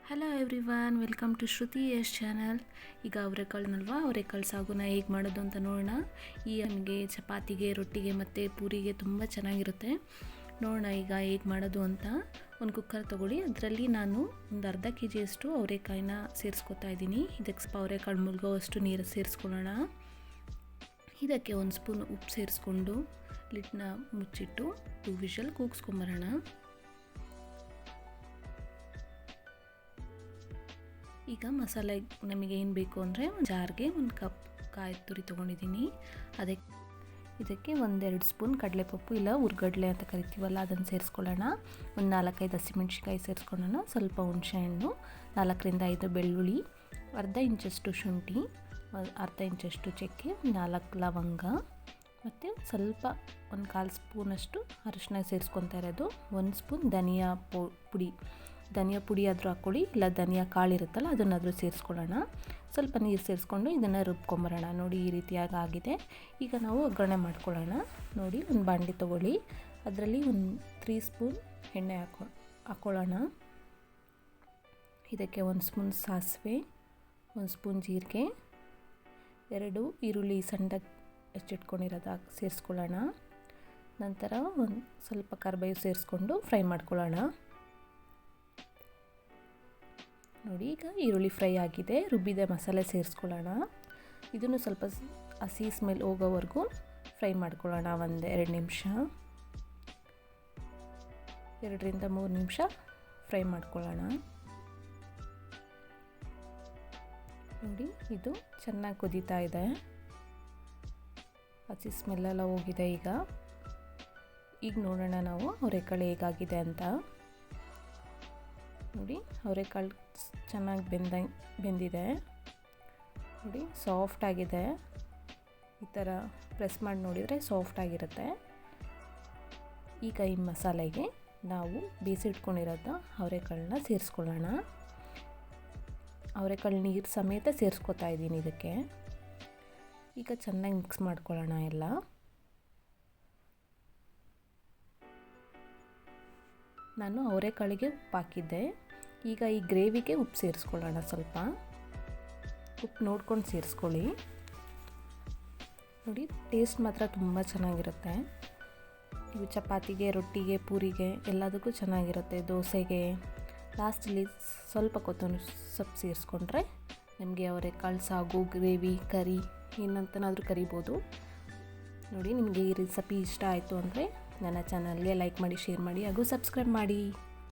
Hello everyone, welcome to Shruti S channel. ಈಗ ಅವರೆಕಾಳು ಸಾಗುನ ಹೇಗೆ ಮಾಡೋದು ಅಂತ ನೋಡೋಣ. ನಮಗೆ ಚಪಾತಿಗೆ, ರೊಟ್ಟಿಗೆ ಮತ್ತು ಪೂರಿಗೆ ತುಂಬ ಚೆನ್ನಾಗಿರುತ್ತೆ. ನೋಡೋಣ ಈಗ ಹೇಗೆ ಮಾಡೋದು ಅಂತ. ಒಂದು ಕುಕ್ಕರ್ ತೊಗೊಳ್ಳಿ. ಅದರಲ್ಲಿ ನಾನು ಒಂದು ಅರ್ಧ ಕೆಜಿಯಷ್ಟು ಅವರೆಕಾಯಿನ ಸೇರಿಸ್ಕೊತಾ ಇದ್ದೀನಿ. ಇದಕ್ಕೆ ಅವರೆಕಾಳು ಮುಳುಗೋವಷ್ಟು ನೀರು ಸೇರಿಸ್ಕೊಳ್ಳೋಣ. ಇದಕ್ಕೆ ಒಂದು ಸ್ಪೂನ್ ಉಪ್ಪು ಸೇರಿಸ್ಕೊಂಡು ಲಿಡ್ನ ಮುಚ್ಚಿಟ್ಟು 2 ವಿಷಲ್ ಕೂಗಿಸ್ಕೊಂಬರೋಣ. ಈಗ ಮಸಾಲೆ ನಮಗೆ ಏನು ಬೇಕು ಅಂದರೆ ಒಂದು ಜಾರ್ಗೆ 1 ಕಪ್ ಕಾಯಿ ತುರಿ ತೊಗೊಂಡಿದ್ದೀನಿ. ಇದಕ್ಕೆ 1-2 ಸ್ಪೂನ್ ಕಡಲೆಪಪ್ಪು ಇಲ್ಲ ಹುರ್ಗಡ್ಲೆ ಅಂತ ಕರಿತೀವಲ್ಲ ಅದನ್ನು ಸೇರಿಸ್ಕೊಳ್ಳೋಣ. ಒಂದು 4-5 ಹಸಿಮೆಣ್ಸಿಕಾಯಿ ಸೇರಿಸ್ಕೊಳ್ಳೋಣ. ಸ್ವಲ್ಪ ಹುಣಸೆಹಣ್ಣು, 4-5 ಬೆಳ್ಳುಳ್ಳಿ, ಅರ್ಧ ಇಂಚಷ್ಟು ಶುಂಠಿ, ಅರ್ಧ ಇಂಚಷ್ಟು ಚಕ್ಕೆ, 4 ಲವಂಗ ಮತ್ತು ಸ್ವಲ್ಪ 1/4 ಸ್ಪೂನಷ್ಟು ಅರಿಶಿನ ಸೇರಿಸ್ಕೊತಾ ಇರೋದು. 1 ಸ್ಪೂನ್ ಧನಿಯಾ ಪುಡಿ ಆದರೂ ಹಾಕ್ಕೊಳ್ಳಿ, ಇಲ್ಲ ಧನಿಯಾ ಕಾಳು ಇರುತ್ತಲ್ಲ ಅದನ್ನಾದರೂ ಸೇರಿಸ್ಕೊಳ್ಳೋಣ. ಸ್ವಲ್ಪ ನೀರು ಸೇರಿಸ್ಕೊಂಡು ಇದನ್ನು ರುಬ್ಕೊಂಬರೋಣ. ನೋಡಿ ಈ ರೀತಿಯಾಗಿ ಆಗಿದೆ. ಈಗ ನಾವು ಒಗ್ಗರಣೆ ಮಾಡ್ಕೊಳ್ಳೋಣ. ನೋಡಿ ಒಂದು ಬಾಣಲಿ ತೊಗೊಳ್ಳಿ. ಅದರಲ್ಲಿ 3 ಸ್ಪೂನ್ ಎಣ್ಣೆ ಹಾಕ್ಕೊಳ್ಳೋಣ. ಇದಕ್ಕೆ 1 ಸ್ಪೂನ್ ಸಾಸಿವೆ, 1 ಸ್ಪೂನ್ ಜೀರಿಗೆ, 2 ಈರುಳ್ಳಿ ಸಣ್ಣದಾಗಿ ಹೆಚ್ಚಿಟ್ಕೊಂಡಿರೋದು ಸೇರಿಸ್ಕೊಳ್ಳೋಣ. ನಂತರ ಒಂದು ಸ್ವಲ್ಪ ಕರಿಬೇವು ಸೇರಿಸ್ಕೊಂಡು ಫ್ರೈ ಮಾಡ್ಕೊಳ್ಳೋಣ. ನೋಡಿ ಈಗ ಈರುಳ್ಳಿ ಫ್ರೈ ಆಗಿದೆ. ರುಬ್ಬಿದ ಮಸಾಲೆ ಸೇರಿಸ್ಕೊಳ್ಳೋಣ. ಇದನ್ನು ಸ್ವಲ್ಪ ಹಸಿ ಸ್ಮೆಲ್ ಹೋಗೋವರೆಗೂ ಫ್ರೈ ಮಾಡ್ಕೊಳ್ಳೋಣ. 1-2 ನಿಮಿಷ, 2-3 ನಿಮಿಷ ಫ್ರೈ ಮಾಡ್ಕೊಳ್ಳೋಣ. ನೋಡಿ ಇದು ಚೆನ್ನಾಗಿ ಕುದೀತಾ ಇದೆ. ಹಸಿ ಸ್ಮೆಲ್ಲೆಲ್ಲ ಹೋಗಿದೆ. ಈಗ ನೋಡೋಣ ನಾವು ಅವರೆಕಾಳು ಹೇಗಾಗಿದೆ ಅಂತ. ನೋಡಿ ಅವರೆಕಾಳು ಚೆನ್ನಾಗಿ ಬೆಂದಿದೆ. ನೋಡಿ ಸಾಫ್ಟ್ ಆಗಿದೆ. ಈ ಥರ ಪ್ರೆಸ್ ಮಾಡಿ ನೋಡಿದರೆ ಸಾಫ್ಟ್ ಆಗಿರುತ್ತೆ. ಈಗ ಈ ಮಸಾಲೆಗೆ ನಾವು ಬೇಯಿಸಿಟ್ಕೊಂಡಿರೋದು ಅವರೆಕಾಳನ್ನ ಸೇರಿಸ್ಕೊಳ್ಳೋಣ. ಅವರೆಕಾಳು ನೀರು ಸಮೇತ ಸೇರಿಸ್ಕೊತಾ ಇದ್ದೀನಿ ಇದಕ್ಕೆ. ಈಗ ಚೆನ್ನಾಗಿ ಮಿಕ್ಸ್ ಮಾಡ್ಕೊಳ್ಳೋಣ ಎಲ್ಲ. ನಾನು ಅವರೆಕಾಳಿಗೆ ಉಪ್ಪು ಹಾಕಿದ್ದೆ. ಈಗ ಈ ಗ್ರೇವಿಗೆ ಉಪ್ಪು ಸೇರಿಸ್ಕೊಳ್ಳೋಣ. ಸ್ವಲ್ಪ ಉಪ್ಪು ನೋಡ್ಕೊಂಡು ಸೇರಿಸ್ಕೊಳ್ಳಿ. ನೋಡಿ ಟೇಸ್ಟ್ ಮಾತ್ರ ತುಂಬ ಚೆನ್ನಾಗಿರುತ್ತೆ. ಇವು ಚಪಾತಿಗೆ, ರೊಟ್ಟಿಗೆ, ಪೂರಿಗೆ ಎಲ್ಲದಕ್ಕೂ ಚೆನ್ನಾಗಿರುತ್ತೆ. ದೋಸೆಗೆ ಲಾಸ್ಟಲ್ಲಿ ಸ್ವಲ್ಪ ಕೊತ್ತಂಬರಿ ಸೊಪ್ಪು ಸೇರಿಸ್ಕೊಂಡ್ರೆ ನಮಗೆ ಅವರೆಕಾಳು ಸಾಗು, ಗ್ರೇವಿ, ಕರಿ ಏನಂತನಾದರೂ ಕರಿಬೋದು. ನೋಡಿ ನಿಮಗೆ ಈ ರೆಸಿಪಿ ಇಷ್ಟ ಆಯಿತು ಅಂದರೆ ನನ್ನ ಚಾನಲ್ಗೆ ಲೈಕ್ ಮಾಡಿ, ಶೇರ್ ಮಾಡಿ ಹಾಗೂ ಸಬ್ಸ್ಕ್ರೈಬ್ ಮಾಡಿ.